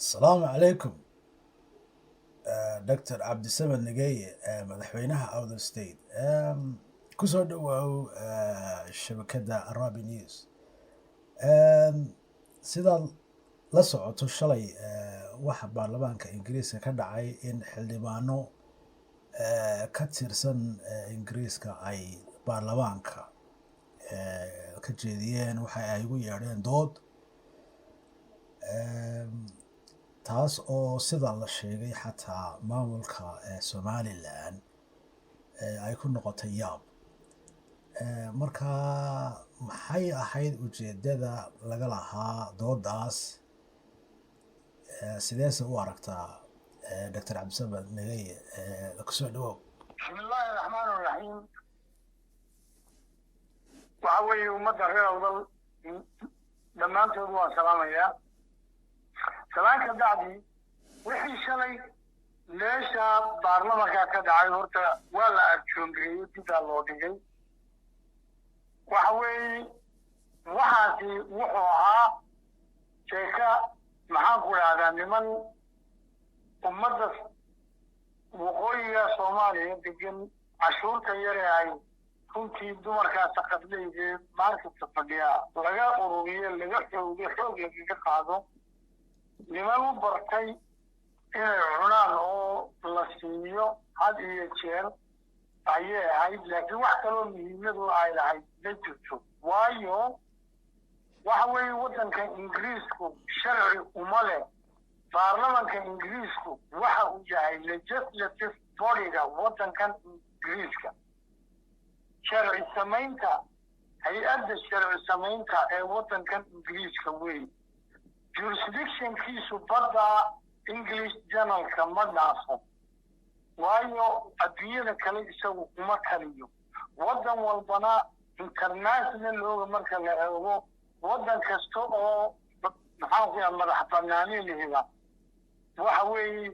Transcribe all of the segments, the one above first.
السلام عليكم دكتور عبد السمد نقي مدحوينها أوذر ستيت كسر دو شبكة الرابي نيوز سيدا la socoto shalay waxa baarlamaanka ingiriiska ka dhacay in xildhibaano ka tirsan ingiriiska ay baarlamaanka ka jeediyeen waxa ay ugu yeedheen dood taas oo sida la sheegay xataa maamulka somalilan ay ku noqotay yaab markaa maxay ahayd ujeedada laga lahaa doodaas sideese u aragtaa dr cabdisamed nageye kusoo dhawow bismillahi raxmaani raxiim waxa weeye ummadda reer awdal dhammaantood waan salaamayaa salaanka dacdi wixii shalay meesha baarlamanka ka dhacay horta waa la arjoongareeyo didaa loo dhigay waxa weeye waxaasi wuxuu ahaa sheeka maxaan ku idhahdaa niman ummadda waqooyiga soomaaliya degan cashuurta yare ay runtii dumarkaas qadleydee markasta fadhiya laga ururiyo laga xoog lagaga qaado niman u bartay inay cunaan oo la siiyo had iyo jeer ayay ahayd laakiin wax kaloo muhiimadu ay lahayd ma jirto waayo waxa weeye waddanka ingiriisku sharci uma leh baarlamanka ingiriisku waxa uu yahay legislative bodyga waddankan ingiriiska sharci samaynta hay-adda sharci samaynta ee waddankan ingiriiska weyn jurisdictionkiisu badda english journalka ma dhaafo waayo adduunyada kale isagu uma taliyo waddan walbana international looga marka la eego waddan kasta oo maxaan ku yaha madax banaani lihiba waxa weeye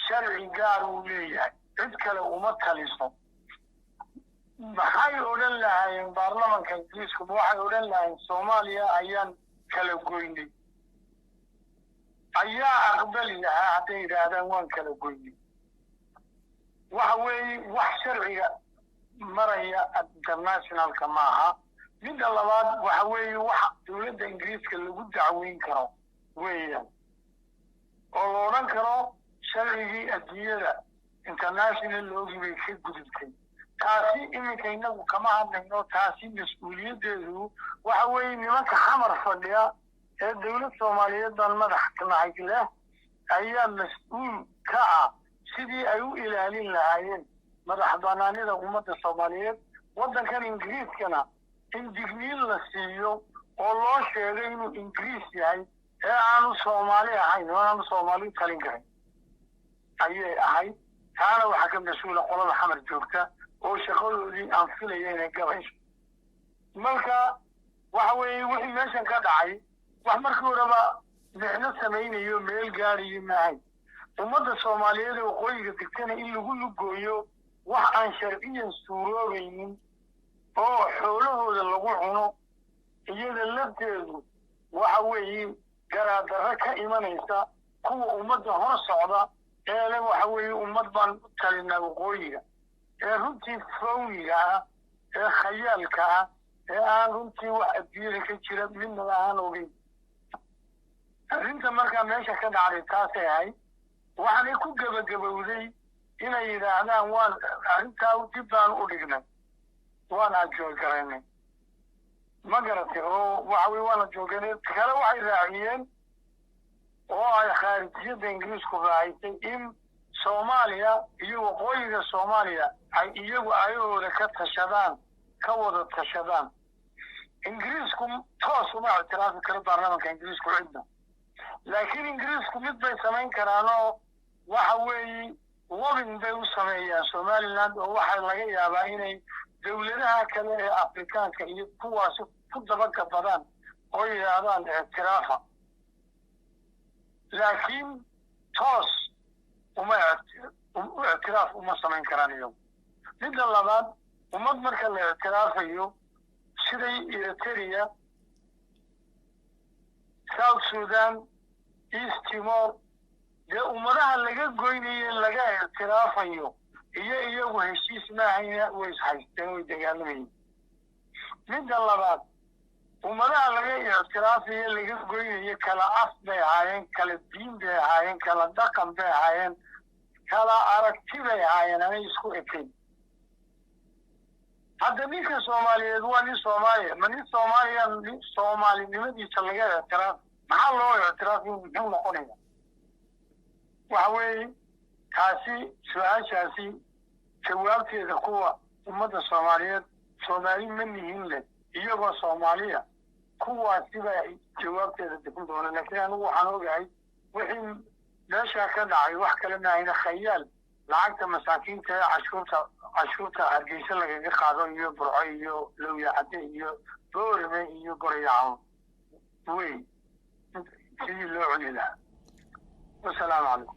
sharci gaar uu leeyahay cid kale uma taliso maxay odhan lahaayeen baarlamanka ingiriisku waxay odhan lahaayeen soomaaliya ayaan kala goynay ayaa aqbali lahaa hadday yidhaahdaan waan kala goynay waxa weeye wax sharciga maraya internationalka maaha midda labaad waxa weeye waxa dowladda ingiriiska lagu dacweyn karo weeyaan oo la odhan karo sharcigii adduunyada international loogii bay ka gudubtay taasi iminka inagu kama hadlayno taasi mas-uuliyaddeedu waxa weeye nimanka xamar fadhiya ee dowlad soomaaliyeed baan madax naxig leh ayaa mas-uul ka ah sidii ay u ilaalin lahaayeen madax banaanida ummadda soomaaliyeed waddankan ingiriiskana in digniin la siiyo oo loo sheegay inuu ingiriis yahay ee aanu soomaali ahayn oo aanu soomaali talin karin ayay ahayd taana waxaa ka mas-uula qolada xamar joogta oo shaqadoodii aan filaya inay gabayso marka waxa weeye wixii meeshan ka dhacay wax markii horeba micno samaynayo meel gaarayo maahay ummadda soomaaliyeed ee waqooyiga degtana in lagu lugooyo wax aan sharciyan suuroobaynin oo xoolahooda lagu cuno iyada lafteedu waxa weeye garaadarro ka imanaysa kuwa ummadda hor socda ee le waxa weeye ummad baan u talinaa waqooyiga ee runtii fawniga ah ee khayaalka ah ee aan runtii wax adduunyada ka jira midnaba aan ogeyn arrinta markaa meesha ka dhacday taasay ahayd waxaanay ku gebagabowday inay yidhaahdaan waan arrintaa dib baan u dhignay waana joogaraynay ma garatay oo waxa weye waana jooganay kale waxay raaciyeen oo ay khaarijiyadda ingiriisku raacisay in soomaaliya iyo waqooyiga soomaaliya ay iyagu ayahooda ka tashadaan ka wada tashadaan ingiriisku toos uma ictiraafi karo baarlamanka ingiriisku cidna laakiin ingiriisku mid bay samayn karaanoo waxa weeye lobin bay u sameeyaan somaliland oo waxaa laga yaabaa inay dowladaha kale ee afrikaanka iyo kuwaasi ku dabagabadaan oo yidhaahdaan ictiraafa laakiin toos ictiraaf uma samayn karaan iyagu midda labaad ummad marka la ictiraafayo siday eritrea South Sudan, East Timor, dee ummadaha laga goynayo laga ictiraafayo iyagu heshiis maahayna way ishaysteen way dagaalamayeen midda labaad ummadaha laga ictiraafayo laga goynayo kala af bay ahaayeen kala diin bay ahaayeen kala dhaqan bay ahaayeen kala aragti bay ahaayeen anay isku ekayn hadda ninka soomaaliyeed waa nin soomaaliya ma nin soomaaliya nin soomaalinimadiisa laga ictiraaf maxaa loo ictiraafay muxuu noqonaya waxa weeye taasi su-aashaasi jawaabteeda kuwa ummadda soomaaliyeed soomaali ma nihin leh iyagoo soomaaliya kuwaasi baa jawaabteeda bixin doona laakiin anigu waxaan ogahay wixii meeshaa ka dhacay wax kale maahayna khayaal lacagta masaakiinta ee cashuurta hargeysa lagaga qaado iyo burco iyo lowyacade iyo boorame iyo gorayaco wey sidii loo cuni lahaa wasalaamu calaykum